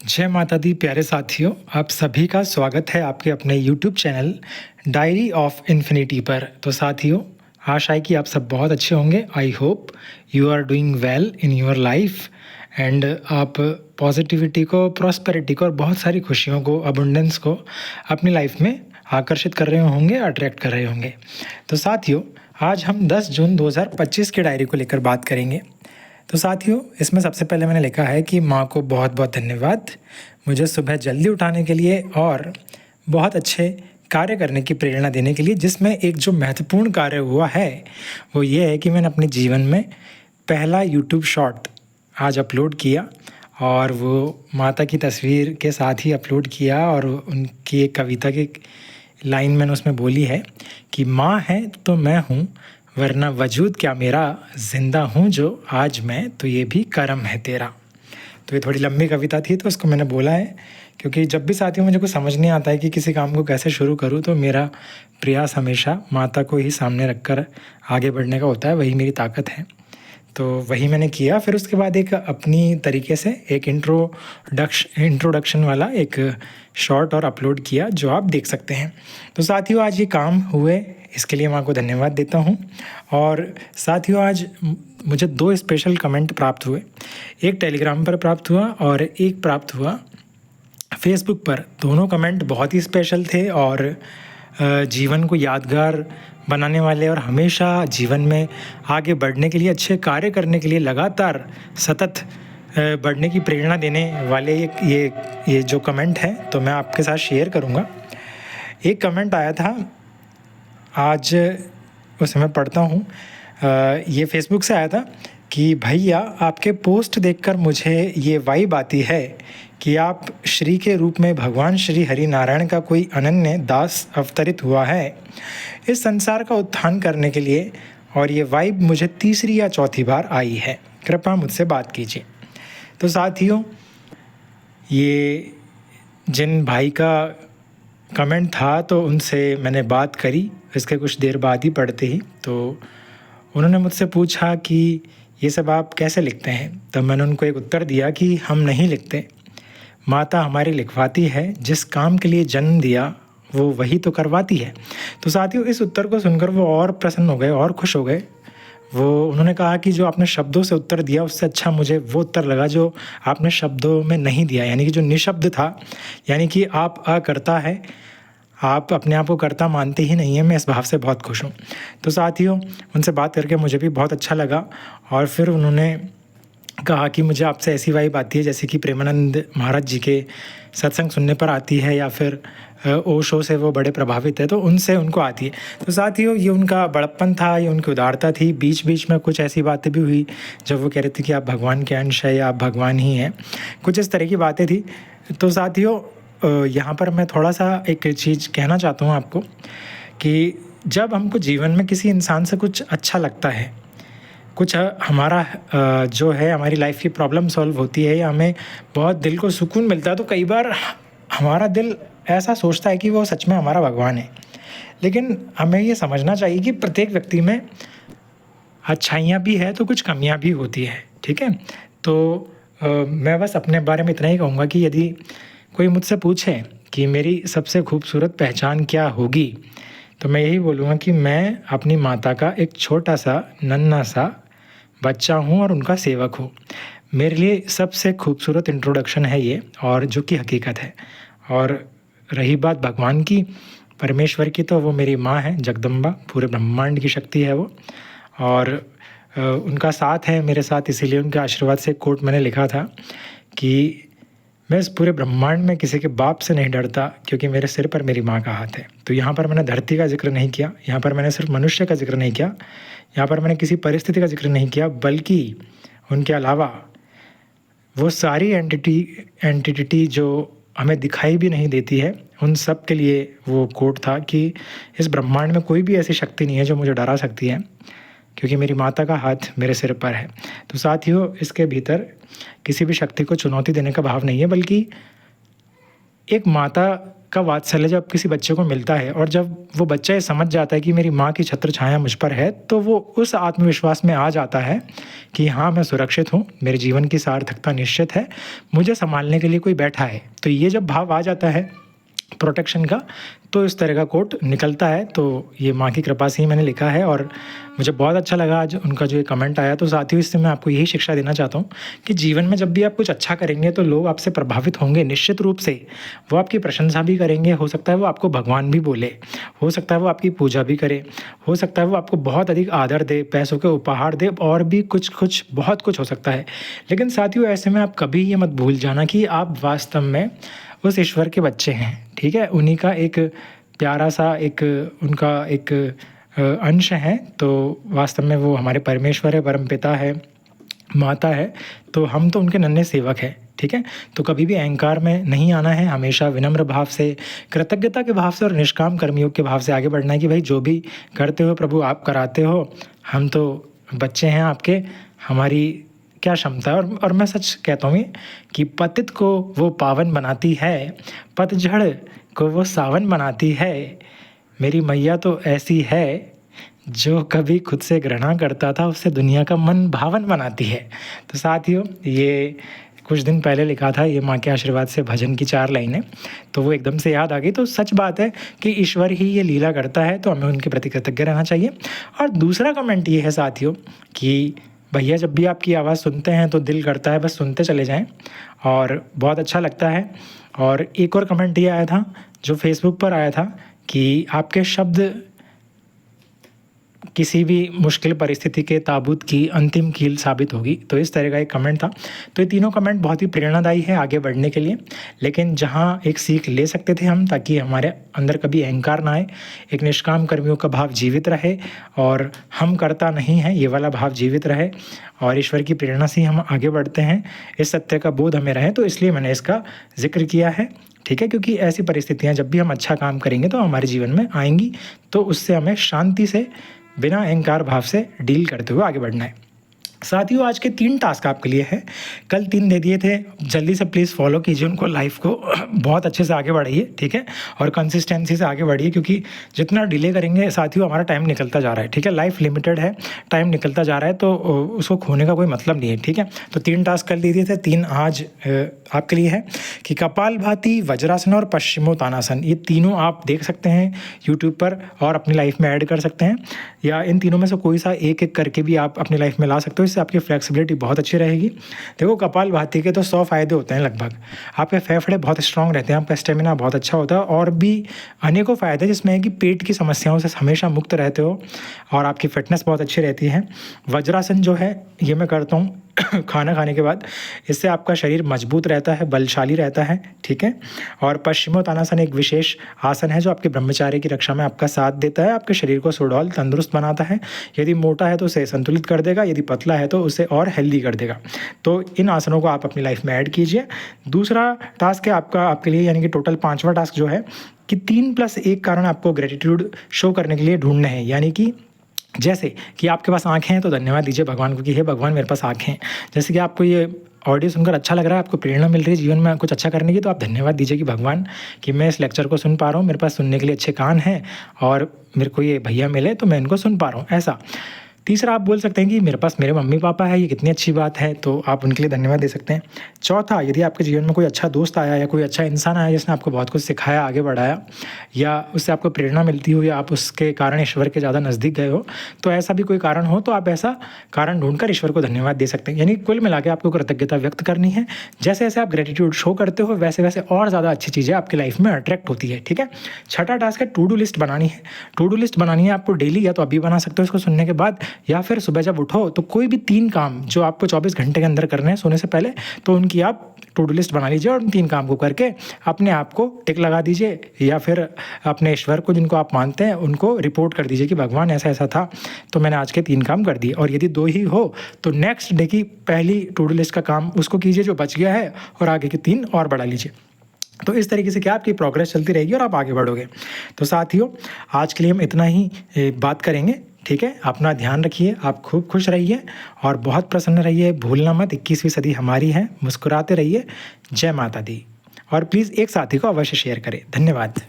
जय माता दी प्यारे साथियों, आप सभी का स्वागत है आपके अपने YouTube channel diary of infinity पर। तो साथियों, आशा है कि आप सब बहुत अच्छे होंगे। I hope you are doing well in your life and आप पॉजिटिविटी को, प्रॉस्पेरिटी को और बहुत सारी खुशियों को, अबंडेंस को अपनी लाइफ में आकर्षित कर रहे होंगे, अट्रैक्ट कर रहे होंगे। तो साथियों, आज हम 10 जून 2025 की डायरी को लेकर बात करेंगे। तो साथियों, इसमें सबसे पहले मैंने लिखा है कि माँ को बहुत बहुत धन्यवाद मुझे सुबह जल्दी उठाने के लिए और बहुत अच्छे कार्य करने की प्रेरणा देने के लिए। जिसमें एक जो महत्वपूर्ण कार्य हुआ है वो ये है कि मैंने अपने जीवन में पहला यूट्यूब शॉर्ट आज अपलोड किया और वो माता की तस्वीर के साथ ही अपलोड किया। और उनकी एक कविता की लाइन मैंने उसमें बोली है कि माँ है तो मैं हूँ, वरना वजूद क्या मेरा, जिंदा हूँ जो आज मैं, तो ये भी करम है तेरा। तो ये थोड़ी लंबी कविता थी तो उसको मैंने बोला है, क्योंकि जब भी साथियों मुझे कुछ समझ नहीं आता है कि किसी काम को कैसे शुरू करूँ, तो मेरा प्रयास हमेशा माता को ही सामने रखकर आगे बढ़ने का होता है। वही मेरी ताकत है, तो वही मैंने किया। फिर उसके बाद एक अपनी तरीके से एक इंट्रोडक्शन वाला एक शॉर्ट और अपलोड किया, जो आप देख सकते हैं। तो साथियों, आज ये काम हुए, इसके लिए माँ को धन्यवाद देता हूँ। और साथियों, आज मुझे 2 स्पेशल कमेंट प्राप्त हुए। एक टेलीग्राम पर प्राप्त हुआ और एक प्राप्त हुआ फेसबुक पर। दोनों कमेंट बहुत ही स्पेशल थे और जीवन को यादगार बनाने वाले और हमेशा जीवन में आगे बढ़ने के लिए, अच्छे कार्य करने के लिए लगातार सतत बढ़ने की प्रेरणा देने वाले ये जो कमेंट है, तो मैं आपके साथ शेयर करूँगा। एक कमेंट आया था आज, उसे मैं पढ़ता हूँ। ये फेसबुक से आया था कि भैया, आपके पोस्ट देखकर मुझे ये वाइब आती है कि आप श्री के रूप में भगवान श्री हरि नारायण का कोई अनन्य दास अवतरित हुआ है इस संसार का उत्थान करने के लिए, और ये वाइब मुझे तीसरी या चौथी बार आई है। कृपया मुझसे बात कीजिए। तो साथियों, ये जिन भाई का कमेंट था तो उनसे मैंने बात करी इसके कुछ देर बाद ही, पढ़ते ही। तो उन्होंने मुझसे पूछा कि ये सब आप कैसे लिखते हैं। तब मैंने उनको एक उत्तर दिया कि हम नहीं लिखते, माता हमारी लिखवाती है। जिस काम के लिए जन्म दिया वो वही तो करवाती है। तो साथियों, इस उत्तर को सुनकर वो और प्रसन्न हो गए और खुश हो गए। उन्होंने कहा कि जो आपने शब्दों से उत्तर दिया उससे अच्छा मुझे वो उत्तर लगा जो आपने शब्दों में नहीं दिया, यानी कि जो निशब्द था, यानी कि आप अकर्ता है, आप अपने आप को कर्ता मानते ही नहीं है। मैं इस भाव से बहुत खुश हूँ। तो साथियों, उनसे बात करके मुझे भी बहुत अच्छा लगा। और फिर उन्होंने कहा कि मुझे आपसे ऐसी वाइब आती है जैसे कि प्रेमानंद महाराज जी के सत्संग सुनने पर आती है, या फिर ओशो से वो बड़े प्रभावित है तो उनसे उनको आती है। तो साथियों, ये उनका बड़प्पन था, ये उनकी उदारता थी। बीच बीच में कुछ ऐसी बातें भी हुई जब वो कह रहे थे कि आप भगवान के अंश है या आप भगवान ही हैं, कुछ इस तरह की बातें थी। तो साथियों, यहाँ पर मैं थोड़ा सा एक चीज़ कहना चाहता हूँ आपको कि जब हमको जीवन में किसी इंसान से कुछ अच्छा लगता है, कुछ हमारा जो है हमारी लाइफ की प्रॉब्लम सॉल्व होती है या हमें बहुत दिल को सुकून मिलता है, तो कई बार हमारा दिल ऐसा सोचता है कि वो सच में हमारा भगवान है। लेकिन हमें ये समझना चाहिए कि प्रत्येक व्यक्ति में अच्छाइयाँ भी है तो कुछ कमियाँ भी होती है, ठीक है। तो मैं बस अपने बारे में इतना ही कहूँगा कि यदि कोई मुझसे पूछे कि मेरी सबसे खूबसूरत पहचान क्या होगी, तो मैं यही बोलूँगा कि मैं अपनी माता का एक छोटा सा नन्हा सा बच्चा हूँ और उनका सेवक हूँ। मेरे लिए सबसे खूबसूरत इंट्रोडक्शन है ये, और जो कि हकीकत है। और रही बात भगवान की, परमेश्वर की, तो वो मेरी माँ है, जगदम्बा, पूरे ब्रह्मांड की शक्ति है वो। और उनका साथ है मेरे साथ, इसीलिए उनके आशीर्वाद से कोट मैंने लिखा था कि मैं इस पूरे ब्रह्मांड में किसी के बाप से नहीं डरता, क्योंकि मेरे सिर पर मेरी माँ का हाथ है। तो यहाँ पर मैंने धरती का जिक्र नहीं किया, यहाँ पर मैंने सिर्फ मनुष्य का जिक्र नहीं किया, यहाँ पर मैंने किसी परिस्थिति का जिक्र नहीं किया, बल्कि उनके अलावा वो सारी एंटिटी जो हमें दिखाई भी नहीं देती है, उन सब के लिए वो कोट था कि इस ब्रह्मांड में कोई भी ऐसी शक्ति नहीं है जो मुझे डरा सकती है, क्योंकि मेरी माता का हाथ मेरे सिर पर है। तो साथियों, इसके भीतर किसी भी शक्ति को चुनौती देने का भाव नहीं है, बल्कि एक माता का वात्सल्य जब किसी बच्चे को मिलता है और जब वो बच्चा ये समझ जाता है कि मेरी माँ की छत्र छाया मुझ पर है, तो वो उस आत्मविश्वास में आ जाता है कि हाँ, मैं सुरक्षित हूँ, मेरे जीवन की सार्थकता निश्चित है, मुझे सँभालने के लिए कोई बैठा है। तो ये जब भाव आ जाता है प्रोटेक्शन का, तो इस तरह का कोट निकलता है। तो ये माँ की कृपा से ही मैंने लिखा है और मुझे बहुत अच्छा लगा आज उनका जो ये कमेंट आया। तो साथियों, इससे मैं आपको यही शिक्षा देना चाहता हूँ कि जीवन में जब भी आप कुछ अच्छा करेंगे तो लोग आपसे प्रभावित होंगे निश्चित रूप से। वो आपकी प्रशंसा भी करेंगे, हो सकता है वो आपको भगवान भी बोले, हो सकता है वो आपकी पूजा भी करे, हो सकता है वो आपको बहुत अधिक आदर दे, पैसों के उपहार दे, और भी कुछ बहुत कुछ हो सकता है। लेकिन साथियों, ऐसे में आप कभी ये मत भूल जाना कि आप वास्तव में उस ईश्वर के बच्चे हैं, ठीक है? उन्हीं का एक प्यारा सा एक उनका एक अंश है। तो वास्तव में वो हमारे परमेश्वर है, परमपिता है, माता है, तो हम तो उनके नन्हे सेवक हैं, ठीक है? तो कभी भी अहंकार में नहीं आना है, हमेशा विनम्र भाव से, कृतज्ञता के भाव से और निष्काम कर्मयोग के भाव से आगे बढ़ना है कि भाई जो भी करते हो प्रभु आप कराते हो, हम तो बच्चे हैं आपके, हमारी क्या क्षमता है। और मैं सच कहता हूँ कि पतित को वो पावन बनाती है, पतझड़ को वो सावन बनाती है, मेरी मैया तो ऐसी है, जो कभी खुद से घृणा करता था उससे दुनिया का मन भावन बनाती है। तो साथियों, ये कुछ दिन पहले लिखा था, ये माँ के आशीर्वाद से भजन की 4 लाइनें, तो वो एकदम से याद आ गई। तो सच बात है कि ईश्वर ही ये लीला करता है, तो हमें उनके प्रति कृतज्ञ रहना चाहिए। और दूसरा कमेंट ये है साथियों कि भैया जब भी आपकी आवाज़ सुनते हैं तो दिल करता है बस सुनते चले जाएं, और बहुत अच्छा लगता है। और एक और कमेंट ये आया था जो फेसबुक पर आया था कि आपके शब्द किसी भी मुश्किल परिस्थिति के ताबूत की अंतिम कील साबित होगी। तो इस तरह का एक कमेंट था। तो ये तीनों कमेंट बहुत ही प्रेरणादायी है आगे बढ़ने के लिए, लेकिन जहाँ एक सीख ले सकते थे हम, ताकि हमारे अंदर कभी अहंकार ना आए, एक निष्काम कर्मियों का भाव जीवित रहे और हम करता नहीं है ये वाला भाव जीवित रहे, और ईश्वर की प्रेरणा से हम आगे बढ़ते हैं, इस सत्य का बोध हमें रहे। तो इसलिए मैंने इसका जिक्र किया है, ठीक है? क्योंकि ऐसी परिस्थितियाँ जब भी हम अच्छा काम करेंगे तो हमारे जीवन में आएंगी, तो उससे हमें शांति से बिना अहंकार भाव से डील करते हुए आगे बढ़ना है। साथियों, आज के 3 टास्क आपके लिए है। कल 3 दे दिए थे, जल्दी से प्लीज़ फॉलो कीजिए उनको, लाइफ को बहुत अच्छे से आगे बढ़ाइए, ठीक है? और कंसिस्टेंसी से आगे बढ़िए, क्योंकि जितना डिले करेंगे साथियों हमारा टाइम निकलता जा रहा है, ठीक है? लाइफ लिमिटेड है, टाइम निकलता जा रहा है, तो उसको खोने का कोई मतलब नहीं है, ठीक है? तो 3 टास्क कल दे दिए थे, 3 आज आपके लिए है कि कपालभाति, वज्रासन और पश्चिमोत्तानासन, ये तीनों आप देख सकते हैं यूट्यूब पर और अपनी लाइफ में ऐड कर सकते हैं, या इन तीनों में से कोई सा एक एक करके भी आप अपनी लाइफ में ला सकते हो। इससे आपकी फ्लेक्सिबिलिटी बहुत अच्छी रहेगी। देखो, कपालभाति के तो 100 फ़ायदे होते हैं लगभग। आपके फेफड़े बहुत स्ट्रांग रहते हैं, आपका स्टेमिना बहुत अच्छा होता है, और भी अनेकों फ़ायदे, जिसमें है कि पेट की समस्याओं से हमेशा मुक्त रहते हो और आपकी फिटनेस बहुत अच्छी रहती है। वज्रासन जो है ये मैं करता हूँ खाना खाने के बाद, इससे आपका शरीर मजबूत रहता है, बलशाली रहता है, ठीक है? और पश्चिमोत्तानासन एक विशेष आसन है जो आपके ब्रह्मचार्य की रक्षा में आपका साथ देता है, आपके शरीर को सुडौल तंदुरुस्त बनाता है। यदि मोटा है तो उसे संतुलित कर देगा, यदि पतला है तो उसे और हेल्दी कर देगा। तो इन आसनों को आप अपनी लाइफ में ऐड कीजिए। दूसरा टास्क है आपका आपके लिए, यानी कि टोटल 5वां टास्क जो है कि 3+1 कारण आपको ग्रेटिट्यूड शो करने के लिए ढूंढने हैं। यानी कि जैसे कि आपके पास आँखें हैं तो धन्यवाद दीजिए भगवान को कि हे भगवान मेरे पास आँखें हैं। जैसे कि आपको ये ऑडियो सुनकर अच्छा लग रहा है, आपको प्रेरणा मिल रही है जीवन में कुछ अच्छा करने की, तो आप धन्यवाद दीजिए कि भगवान कि मैं इस लेक्चर को सुन पा रहा हूँ, मेरे पास सुनने के लिए अच्छे कान हैं, और मेरे को ये भैया मिले तो मैं इनको सुन पा रहा हूँ, ऐसा। तीसरा आप बोल सकते हैं कि मेरे पास मेरे मम्मी पापा है, ये कितनी अच्छी बात है, तो आप उनके लिए धन्यवाद दे सकते हैं। चौथा, यदि आपके जीवन में कोई अच्छा दोस्त आया या कोई अच्छा इंसान आया जिसने आपको बहुत कुछ सिखाया, आगे बढ़ाया, या उससे आपको प्रेरणा मिलती हो, या आप उसके कारण ईश्वर के ज़्यादा नज़दीक गए हो, तो ऐसा भी कोई कारण हो तो आप ऐसा कारण ढूंढकर ईश्वर को धन्यवाद दे सकते हैं। यानी कुल मिला के आपको कृतज्ञता व्यक्त करनी है। जैसे जैसे आप ग्रेटिट्यूड शो करते हो वैसे वैसे और ज़्यादा अच्छी चीज़ें आपकी लाइफ में अट्रैक्ट होती है, ठीक है? छठा टास्क है टू डू लिस्ट बनानी है। टू डू लिस्ट बनानी है आपको डेली, या तो अभी बना सकते हो इसको सुनने के बाद, या फिर सुबह जब उठो तो कोई भी 3 काम जो आपको 24 घंटे के अंदर करने हैं सोने से पहले, तो उनकी आप टू डू लिस्ट बना लीजिए और उन 3 काम को करके अपने आप को टिक लगा दीजिए, या फिर अपने ईश्वर को जिनको आप मानते हैं उनको रिपोर्ट कर दीजिए कि भगवान ऐसा ऐसा था तो मैंने आज के 3 काम कर दिए। और यदि 2 ही हो तो नेक्स्ट डे की पहली टू डू लिस्ट का काम उसको कीजिए जो बच गया है, और आगे के 3 और बढ़ा लीजिए। तो इस तरीके से क्या आपकी प्रोग्रेस चलती रहेगी और आप आगे बढ़ोगे। तो साथियों, आज के लिए हम इतना ही बात करेंगे, ठीक है? अपना ध्यान रखिए, आप खूब खुश रहिए और बहुत प्रसन्न रहिए। भूलना मत, 21वीं सदी हमारी है। मुस्कुराते रहिए। जय माता दी। और प्लीज़ एक साथी को अवश्य शेयर करें। धन्यवाद।